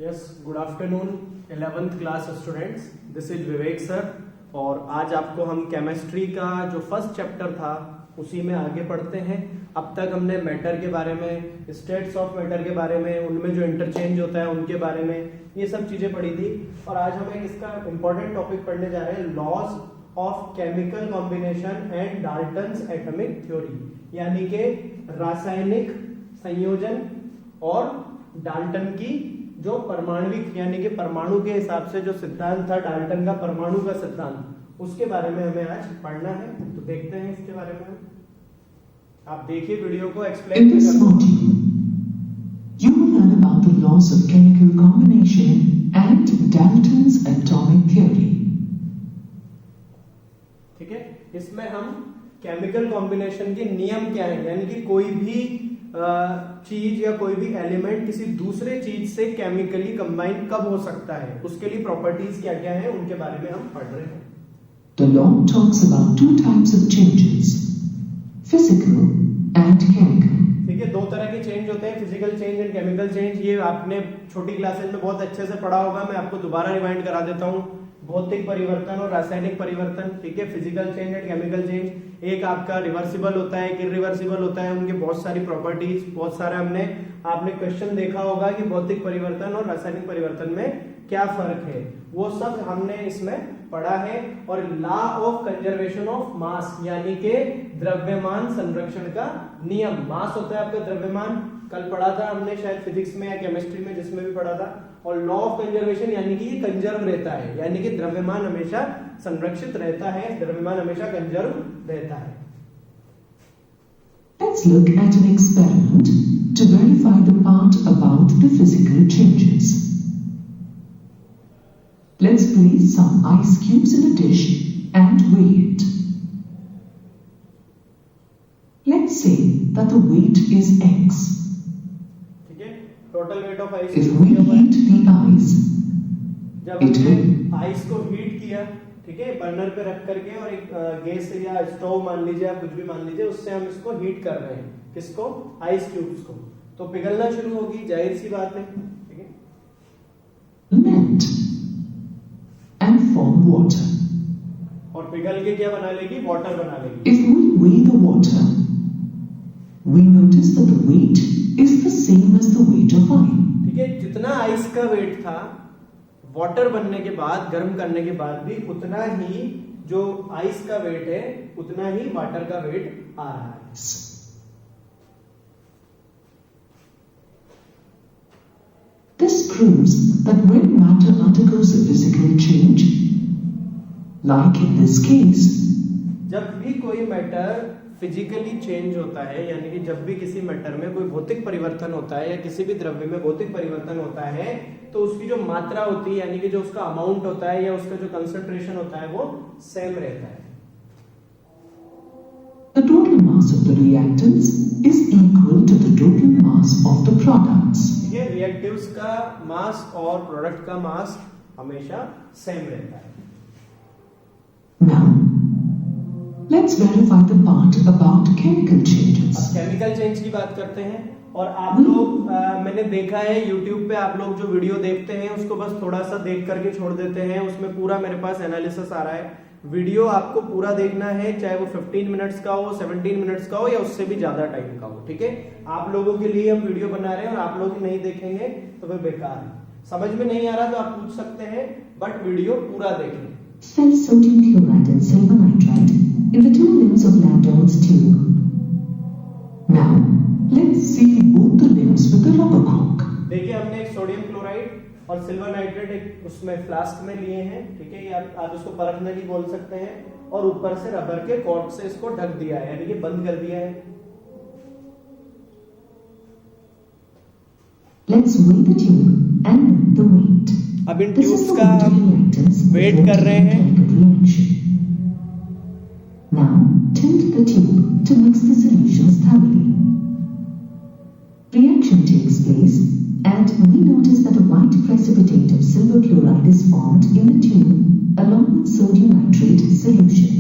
Yes, good afternoon 11th class students. This is Vivek sir और आज आपको हम केमिस्ट्री का जो फर्स्ट चैप्टर था उसी में आगे पढ़ते हैं। अब तक हमने मैटर के बारे में, स्टेट्स ऑफ मैटर के बारे में, उनमें जो इंटरचेंज होता है उनके बारे में, ये सब चीजें पढ़ी थी। और आज हम एक इसका इंपॉर्टेंट टॉपिक पढ़ने जा रहे हैं, laws of chemical combination and Dalton's atomic theory, यानी कि रासायनिक संयोजन और डाल्टन की जो परमाणुविक यानी कि परमाणु के हिसाब से जो सिद्धांत था, डाल्टन का परमाणु का सिद्धांत, उसके बारे में हमें आज पढ़ना है। तो देखते हैं इसके बारे में। आप देखिए वीडियो को, explain You will learn about the laws of chemical combination and Dalton's atomic theory. ठीक है, इसमें हम केमिकल कॉम्बिनेशन के नियम क्या है, यानी कि कोई भी चीज या कोई भी एलिमेंट किसी दूसरे चीज से केमिकली कंबाइन कब हो सकता है, उसके लिए प्रॉपर्टीज क्या क्या है, उनके बारे में हम पढ़ रहे हैं। The law talks about two types of changes, physical and chemical. ठीक है, दो तरह के चेंज होते हैं, physical change and chemical change. ये आपने छोटी क्लासेस में बहुत अच्छे से पढ़ा होगा, मैं आपको दोबारा रिमाइंड करा देता हूँ। भौतिक परिवर्तन और रासायनिक परिवर्तन, ठीक है, physical change and chemical change. एक आपका रिवर्सिबल होता है, इरिवर्सिबल होता है, उनके बहुत सारी प्रॉपर्टीज, बहुत सारा आपने क्वेश्चन देखा होगा कि भौतिक परिवर्तन और रासायनिक परिवर्तन में क्या फर्क है, वो सब हमने इसमें पढ़ा है। और law of conservation of mass, यानी कि द्रव्यमान संरक्षण का नियम। मास होता है आपका द्रव्यमान, कल पढ़ा था हमने शायद फिजिक्स में या केमिस्ट्री में, जिसमें भी पढ़ा था। और लॉ ऑफ कंजर्वेशन यानी कि ये कंजर्व रहता है, यानी कि द्रव्यमान हमेशा संरक्षित रहता है, द्रव्यमान हमेशा कंजर्व रहता है। Let's look at an experiment to verify the part about the physical changes. Let's place some ice cubes in a dish and weigh it. Let's say that the weight is X. ठीक है, total weight of ice. If we heat the ice, जब हमने ice को heat किया, ठीक है, burner पे रख करके, और एक गैस या स्टोव मान लीजिए, आप कुछ भी मान लीजिए, उससे हम इसको हीट कर रहे हैं, किसको, आइस क्यूब्स को, तो पिघलना शुरू होगी, जाहिर सी बात है। ठीक है, melt and form water. और पिघल के क्या बना लेगी, वाटर बना लेगी। If we weigh the water, we notice that the weight is the same as the weight of iron. ठीक है, जितना आइस का वेट था, वाटर बनने के बाद, गर्म करने के बाद भी उतना ही जो आइस का वेट है, उतना ही वाटर का वेट आ रहा है। This proves that when matter undergoes a physical change, like in this case, जब भी कोई मैटर फिजिकली चेंज होता है, यानी कि जब भी किसी मैटर में कोई भौतिक परिवर्तन होता है या किसी भी द्रव्य में भौतिक परिवर्तन होता है, तो उसकी जो मात्रा होती है, यानी कि जो उसका अमाउंट होता है या उसका जो कंसंट्रेशन होता है, वो सेम रहता है। the total mass of the reactants is equal to the total mass of the products. ये रिएक्टिव्स का मास और प्रोडक्ट का मास हमेशा सेम रहता है। Now, let's verify the part about chemical changes. अब केमिकल चेंज की बात करते हैं। और आप लोग मैंने देखा है YouTube पे, आप लोग जो वीडियो देखते हैं उसको बस थोड़ा सा देख करके छोड़ देते हैं, उसमें पूरा मेरे पास एनालिसिस आ रहा है। वीडियो आपको पूरा देखना है, चाहे वो 15 मिनट्स का हो, 17 मिनट्स का हो, या उससे भी ज्यादा टाइम का हो। ठीक है, आप लोगों के लिए हम वीडियो बना रहे हैं और आप लोग नहीं देखेंगे तो फिर बेकार है। समझ में नहीं आ रहा तो आप पूछ सकते हैं, बट वीडियो पूरा देखें। Fell sodium chloride and silver nitride in the two limbs of Landau's tube. Now, let's seal both the limbs with a rubber cork. देखिए, हमने एक सोडियम क्लोराइड और सिल्वर नाइट्रेट एक उसमें फ्लास्क में लिए हैं। ठीक है, ये आप इसको परखना भी बोल सकते हैं, और ऊपर से रबर के कॉर्क से इसको ढक दिया है, यानी कि बंद कर दिया है। Let's weigh the tube and the weight. अब इन ट्यूब्स का वेट कर रहे हैं। Now, tilt the tube to mix the solutions thoroughly. Reaction takes place, and we notice that a white precipitate of silver chloride is formed in the tube along with sodium nitrate solution.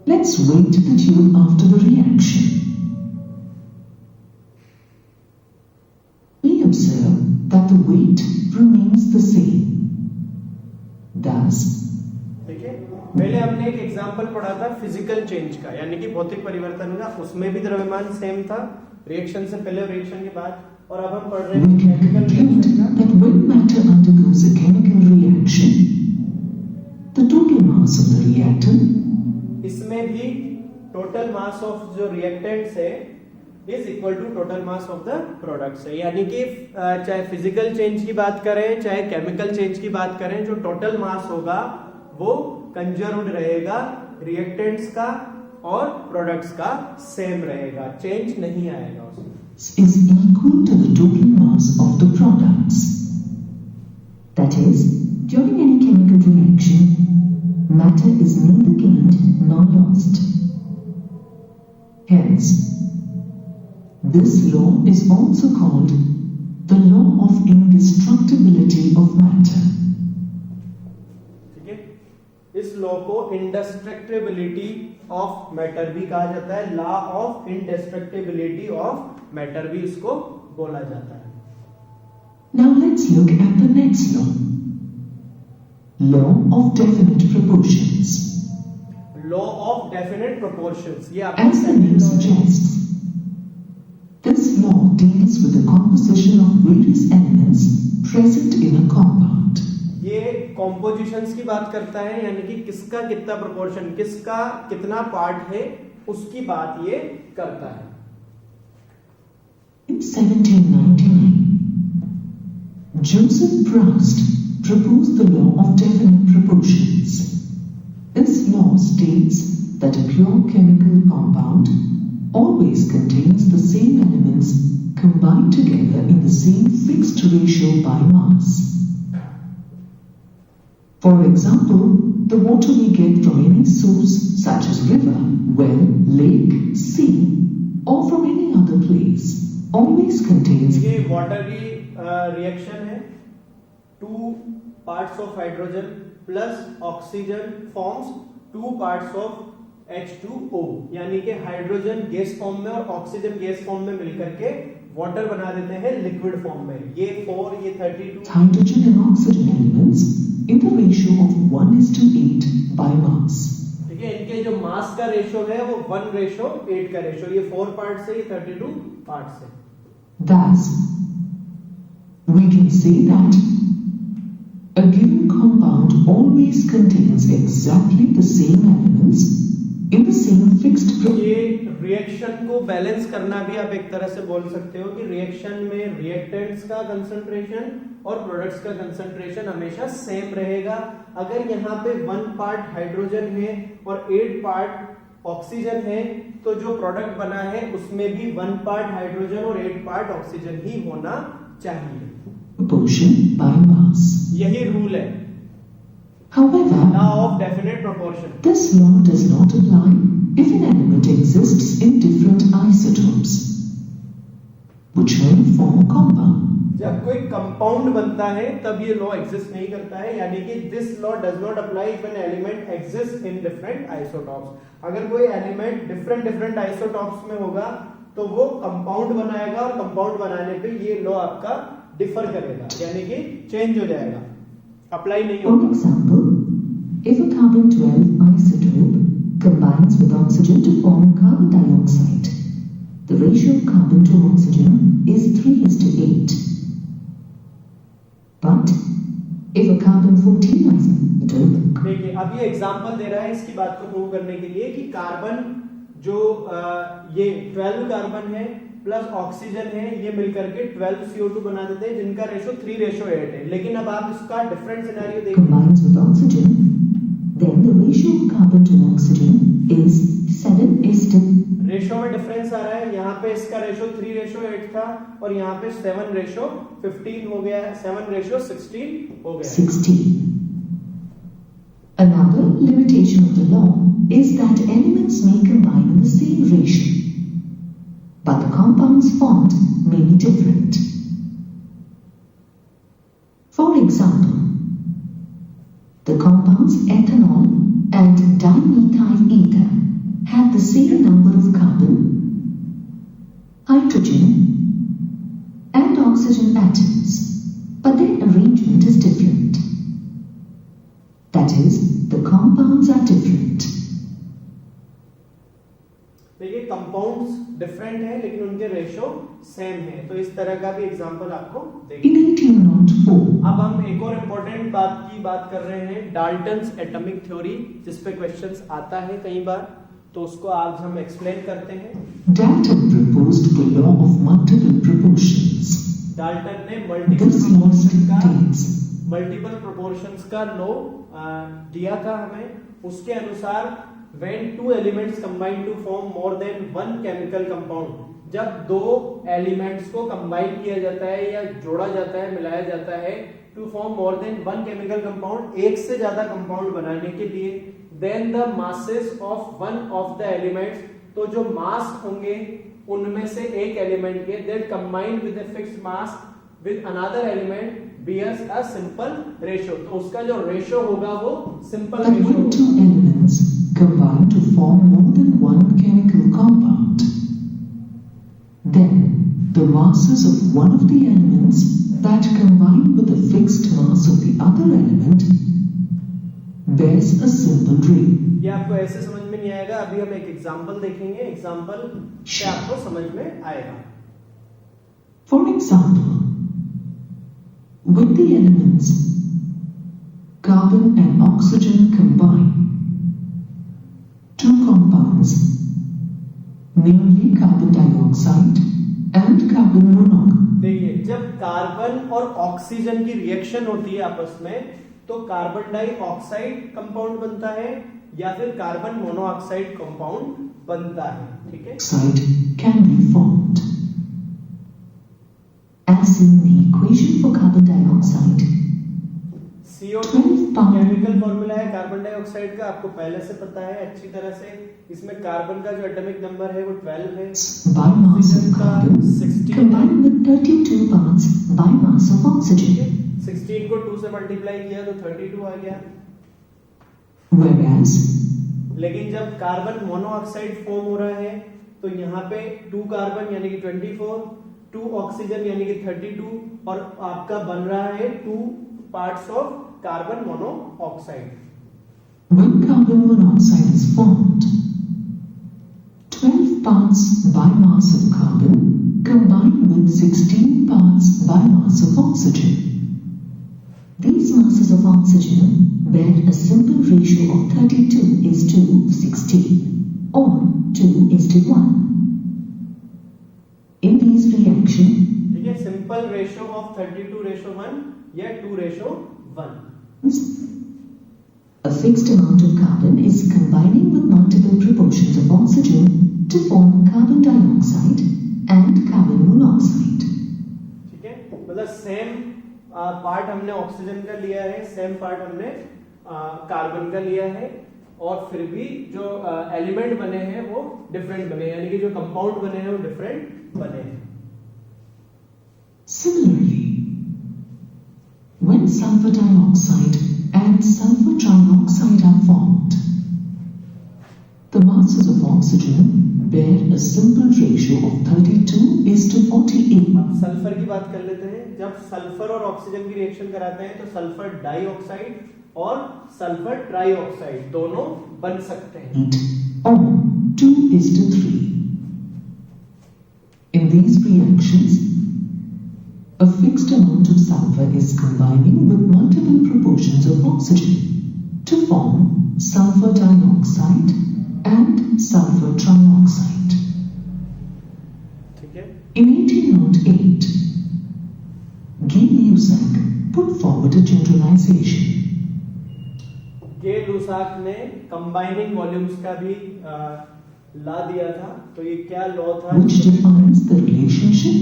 Let's weight the tube after the reaction. We observe that the weight remains the same. Thus, ठीक है, पहले हमने एक example पढ़ा था physical change का, यानी कि भौतिक परिवर्तन का, उसमें भी द्रव्यमान सेम था रिएक्शन से पहले और रिएक्शन के बाद। और अब हम पढ़ रहे we हैं can केमिकल conclude रिएक्शन का। that when matter undergoes a chemical reaction, the total mass of the reactant इसमें भी टोटल मास ऑफ जो रिएक्टेंट्स है is equal to total mass of the products है, यानी कि चाहे फिजिकल चेंज की बात करें चाहे केमिकल चेंज की बात करें, जो टोटल मास होगा वो कंजर्व्ड रहेगा, रिएक्टेंट्स का और प्रोडक्ट्स का सेम रहेगा, चेंज नहीं आएगा उसमें। is equal to the total mass of the products. That is, during any chemical reaction, matter is neither gained nor lost. Hence, this law is also called the law of indestructibility of matter. ठीक है, इस law को इंडेस्ट्रक्टिबिलिटी of matter भी कहा जाता है, law of इंडेस्ट्रक्टिबिलिटी of matter भी इसको बोला जाता है। Now let's look at the next law. Law of definite proportions. Law of definite proportions, ये As the name second law है। suggests, this law deals with the composition of various elements present in a compound. ये compositions की बात करता है, यानी कि किसका कितना प्रोपोर्शन, किसका कितना पार्ट है, उसकी बात ये करता है। In 1799, Joseph Proust proposed the law of definite proportions. This law states that a pure chemical compound always contains the same elements combined together in the same fixed ratio by mass. For example, the water we get from any source such as river, well, lake, sea, or from any other place always contains ये water की reaction है, 2 parts of hydrogen plus oxygen forms 2 parts of H2O, यानी कि hydrogen gas form में और oxygen gas form में मिलकर के वाटर बना देते हैं लिक्विड फॉर्म में। ये 4, ये 32 hydrogen and oxygen elements in the ratio of 1:8 by mass. ठीक है, इनके जो मास का रेशो है वो 1:8 का रेशो, ये 4 पार्ट से, ये 32 पार्ट से। Thus, we can say that a given compound always contains exactly the same elements in the same fixed proportion. ये रिएक्शन को बैलेंस करना भी आप एक तरह से बोल सकते हो कि रिएक्शन में रिएक्टेंट्स का कंसंट्रेशन और प्रोडक्ट्स का कंसंट्रेशन हमेशा सेम रहेगा। अगर यहाँ पे 1 पार्ट हाइड्रोजन है और 8 पार्ट ऑक्सीजन है, तो जो प्रोडक्ट बना है उसमें भी 1 पार्ट हाइड्रोजन और 8 पार्ट ऑक्सीजन ही होना चाहिए। Proportion by mass. यही रूल है, However, law of definite proportion. this law does not apply if an element exists in different isotopes, which may form a compound. जब कोई कंपाउंड बनता है तब ये लॉ एग्जिस्ट नहीं करता है, यानी कि this law does not apply if an element exist in different isotopes. अगर कोई एलिमेंट डिफरेंट आइसोटॉप्स में होगा तो वो कंपाउंड बनाएगा और कंपाउंड बनाने पे ये लॉ आपका डिफर करेगा, यानी कि चेंज हो जाएगा, अप्लाई नहीं For होगा। example, if a carbon-12 isotope combines with oxygen to form carbon dioxide, the ratio of carbon to oxygen is 3:8. But if a carbon-14 isotope देखिए, अब ये एग्जांपल दे रहा है इसकी बात को प्रूव करने के लिए कि कार्बन जो ये 12 कार्बन है प्लस ऑक्सीजन है, ये मिलकर के 12 CO2 बना देते हैं, जिनका रेशो 3:8 है। लेकिन अब आप इसका डिफरेंट सिनेरियो देखिए, combines with oxygen, then the ratio of carbon to oxygen is 7:8. Ratio में डिफरेंस आ रहा है। यहाँ पे इसका रेशो 3:8 था और यहाँ पे 7:15 हो गया है, 7:16 हो गया है। 16. Another limitation of the law is that elements may combine in the same ratio, but the compounds formed may be different. For example, the compounds ethanol and dimethyl ether have the same number of carbon, hydrogen, and oxygen atoms, but their arrangement is different. That is, the compounds are different. देखिए compounds different है लेकिन उनके ratio same है, तो इस तरह का भी एग्जांपल आपको In 1804, अब हम एक और इम्पोर्टेंट बात की बात कर रहे हैं, डाल्टन्स एटॉमिक थ्योरी, जिस पे क्वेश्चंस आता है कई बार, तो उसको आज हम एक्सप्लेन करते हैं। Dalton proposed the law of multiple proportions. Dalton ने This law states multiple proportions का लॉ दिया था हमें। उसके अनुसार when two elements combine to form more than one chemical compound, जब दो एलिमेंट्स को कंबाइन किया जाता है या जोड़ा जाता है, मिलाया जाता है, to form more than one chemical compound, एक से ज्यादा कंपाउंड बनाने के लिए, then the masses of one of the elements, तो जो मास होंगे उनमें से एक एलिमेंट के, that combined with a fixed mass with another element bears a simple ratio, तो उसका जो रेशियो होगा वो simple that ratio when two elements combine to form more than one chemical compound, then the masses of one of the elements that combine with the fixed mass of the other element bears a simple ratio. ये आपको ऐसे समझ में नहीं आएगा, अभी हम एक एग्जांपल देखेंगे, एग्जांपल से आपको समझ में आएगा। For example, when the elements carbon and oxygen combine, two compounds, namely carbon dioxide and carbon monoxide, देखिए जब कार्बन और ऑक्सीजन की रिएक्शन होती है आपस में, तो कार्बन डाइऑक्साइड कंपाउंड बनता है या फिर कार्बन मोनोऑक्साइड कंपाउंड बनता है, ठीक है। oxide can be formed. As in the equation for carbon dioxide, CO2 chemical formula है कार्बन डाइऑक्साइड का, आपको पहले से पता है अच्छी तरह से। इसमें कार्बन का जो एटॉमिक नंबर है वो 12 है, by mass of ऑक्सीजन का carbon 16 है, combined with 32 parts by mass of oxygen, 16 को 2 से मल्टीप्लाई किया तो 32 आ गया। whereas लेकिन जब कार्बन मोनोऑक्साइड फॉर्म हो रहा है तो यहाँ पे 2 कार्बन यानी कि 24, 2 ऑक्सीजन यानी कि 32 और आपका बन रहा है 2 parts of carbon monoxide. when carbon monoxide is formed, 12 parts by mass of carbon combine with 16 parts by mass of oxygen. These masses of oxygen bear a simple ratio of 32:16 or 2:1. In these reactions, ठीक है, simple ratio of 32:1 या 2:1। a fixed amount of carbon is combining with multiple proportions of oxygen to form carbon dioxide and carbon monoxide. ठीक है, मतलब same part हमने oxygen का लिया है, सेम पार्ट हमने कार्बन का लिया है, और फिर भी जो एलिमेंट बने हैं वो डिफरेंट बने, यानी कि जो कंपाउंड बने हैं वो डिफरेंट बने हैं। Similarly, when sulfur dioxide and sulfur trioxide are formed, the masses of oxygen bear a simple ratio of 32:48. अब सल्फर की बात कर लेते हैं। जब सल्फर और ऑक्सीजन की रिएक्शन कराते हैं तो सल्फर डाइऑक्साइड और सल्फर ट्राइऑक्साइड दोनों बन सकते हैं, or 2:3. In these reactions, a fixed amount of sulfur is combining with multiple proportions of oxygen to form sulfur dioxide and sulfur trioxide. ठीक है। In 1808, Gay-Lussac put forward a generalization. गे-लुसाक ने combining volumes का भी ला दिया था, तो ये क्या लॉ था? Which defines the relationship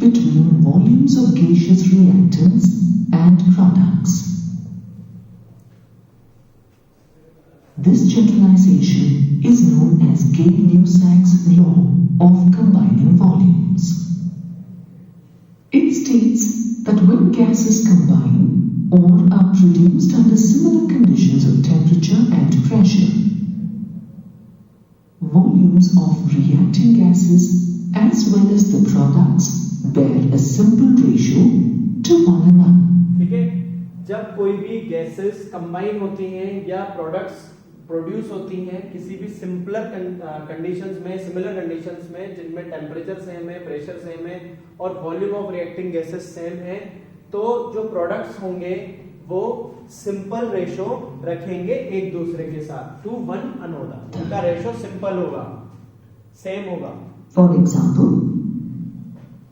between volumes of gaseous reactants and products. This generalization is known as Gay-Lussac's law of combining volumes. It states that when gases combine or are produced under similar conditions of temperature and pressure, volumes of reacting gases as well as the products bear a simple ratio to one another. कोई भी gases combine होती हैं या products produce होती हैं किसी भी similar conditions में जिनमें टेम्परेचर सेम है, प्रेशर सेम है और volume of reacting gases same है, तो जो प्रोडक्ट्स होंगे वो सिंपल रेशो रखेंगे एक दूसरे के साथ 2:1 अनोदा। उनका रेशो सिंपल होगा, सेम होगा। For example,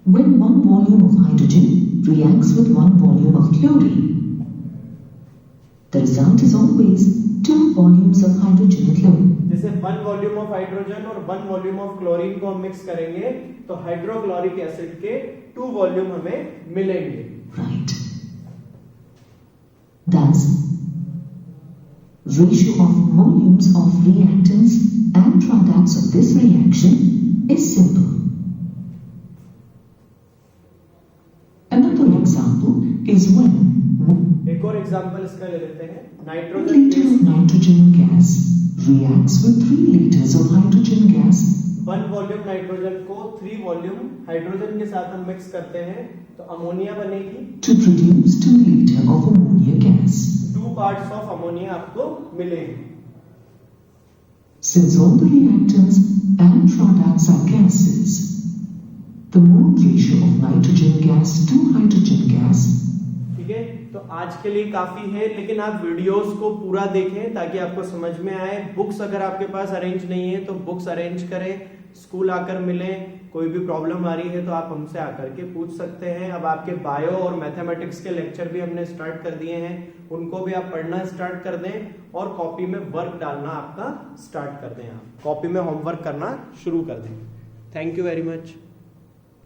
when one volume of hydrogen reacts with one volume of chlorine, the result is always 2 volumes of hydrogen and chlorine. जैसे 1 वॉल्यूम ऑफ हाइड्रोजन और 1 वॉल्यूम ऑफ क्लोरीन को हम mix करेंगे तो hydrochloric acid के 2 volume हमें मिलेंगे। Right. Thus, ratio of volumes of reactants and products of this reaction is simple. Another example is when एक और एग्जांपल इसका ले लेते हैं। 1 nitrogen liter of nitrogen gas reacts with 3 liters of hydrogen gas. 1 volume nitrogen को 3 volume hydrogen के साथ हम मिक्स करते हैं तो अमोनिया बनेगी To produce 2 liter of ammonia gas. 2 parts of ammonia आपको मिलेंगे। Since all the reactants and products are gases, the mole ratio of nitrogen gas to hydrogen gas. ठीक है, तो आज के लिए काफी है, लेकिन आप वीडियोस को पूरा देखें ताकि आपको समझ में आए। बुक्स अगर आपके पास अरेंज नहीं है तो बुक्स अरेंज करें, स्कूल आकर मिलें। कोई भी प्रॉब्लम आ रही है तो आप हमसे आकर के पूछ सकते हैं। अब आपके बायो और मैथमेटिक्स के लेक्चर भी हमने स्टार्ट कर दिए हैं, उनको भी आप पढ़ना स्टार्ट कर दें और कॉपी में वर्क डालना आपका स्टार्ट कर दें। आप कॉपी में होमवर्क करना शुरू कर दें। Thank you very much.